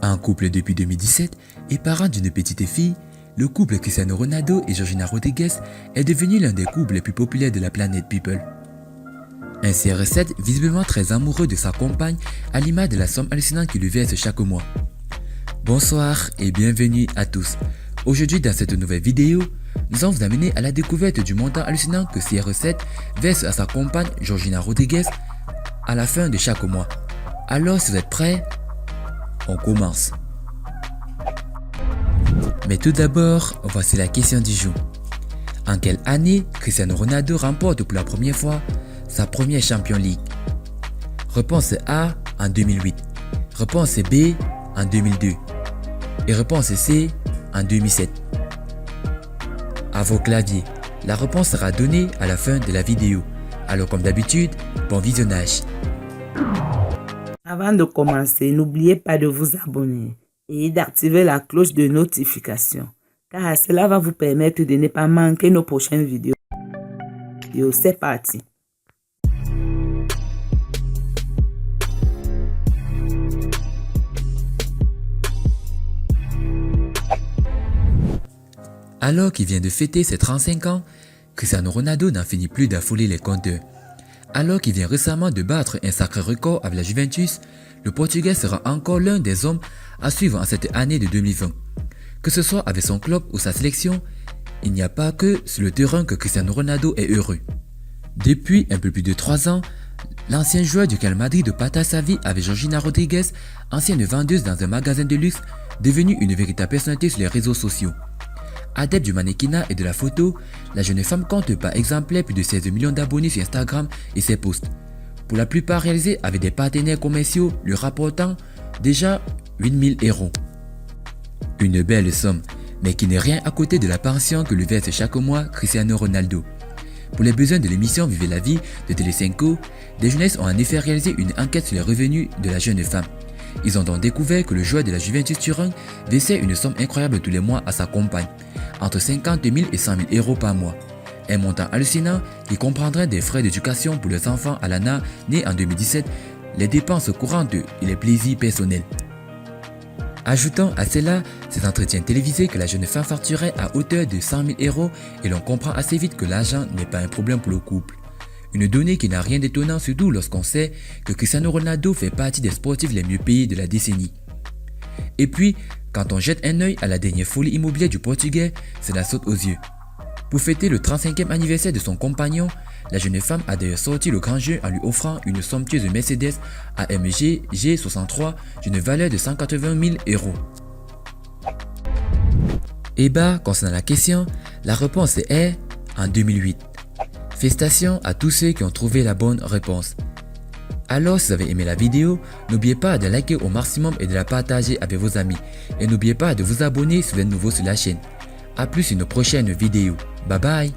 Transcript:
En couple depuis 2017 et parent d'une petite fille, le couple Cristiano Ronaldo et Georgina Rodriguez est devenu l'un des couples les plus populaires de la planète People. Un CR7 visiblement très amoureux de sa compagne à l'image de la somme hallucinante qu'il lui verse chaque mois. Bonsoir et bienvenue à tous. Aujourd'hui dans cette nouvelle vidéo, nous allons vous amener à la découverte du montant hallucinant que CR7 verse à sa compagne Georgina Rodriguez à la fin de chaque mois. Alors si vous êtes prêts, on commence. Mais tout d'abord, voici la question du jour. En quelle année Cristiano Ronaldo remporte pour la première fois sa première Champions League? Réponse A en 2008, réponse B en 2002 et réponse C en 2007. À vos claviers, la réponse sera donnée à la fin de la vidéo. Alors comme d'habitude, bon visionnage. Avant de commencer, n'oubliez pas de vous abonner et d'activer la cloche de notification, car cela va vous permettre de ne pas manquer nos prochaines vidéos. C'est parti. Alors qu'il vient de fêter ses 35 ans, Cristiano Ronaldo n'en finit plus d'affoler les compteurs. Alors qu'il vient récemment de battre un sacré record avec la Juventus, le Portugais sera encore l'un des hommes à suivre en cette année de 2020. Que ce soit avec son club ou sa sélection, il n'y a pas que sur le terrain que Cristiano Ronaldo est heureux. Depuis un peu plus de 3 ans, l'ancien joueur du Real Madrid partage sa vie avec Georgina Rodriguez, ancienne vendeuse dans un magasin de luxe, devenue une véritable personnalité sur les réseaux sociaux. Adepte du mannequinat et de la photo, la jeune femme compte par exemplaire plus de 16 millions d'abonnés sur Instagram et ses posts. Pour la plupart réalisés avec des partenaires commerciaux lui rapportant déjà 8000 €. Une belle somme, mais qui n'est rien à côté de la pension que lui verse chaque mois Cristiano Ronaldo. Pour les besoins de l'émission Vivez la vie de Tele5, des journalistes ont en effet réalisé une enquête sur les revenus de la jeune femme. Ils ont donc découvert que le joueur de la Juventus Turin versait une somme incroyable tous les mois à sa compagne, entre 50 000 et 100 000 € par mois. Un montant hallucinant qui comprendrait des frais d'éducation pour les enfants à Lana née en 2017, les dépenses courantes et les plaisirs personnels. Ajoutons à cela ces entretiens télévisés que la jeune femme facturait à hauteur de 100 000 € et l'on comprend assez vite que l'argent n'est pas un problème pour le couple. Une donnée qui n'a rien d'étonnant surtout lorsqu'on sait que Cristiano Ronaldo fait partie des sportifs les mieux payés de la décennie. Et puis, quand on jette un œil à la dernière folie immobilière du Portugais, cela saute aux yeux. Pour fêter le 35e anniversaire de son compagnon, la jeune femme a d'ailleurs sorti le grand jeu en lui offrant une somptueuse Mercedes AMG G63 d'une valeur de 180 000 €. Et bah, concernant la question, la réponse est en 2008. Félicitations à tous ceux qui ont trouvé la bonne réponse. Alors si vous avez aimé la vidéo, n'oubliez pas de liker au maximum et de la partager avec vos amis. Et n'oubliez pas de vous abonner si vous êtes nouveau sur la chaîne. A plus sur nos prochaines vidéos. Bye bye.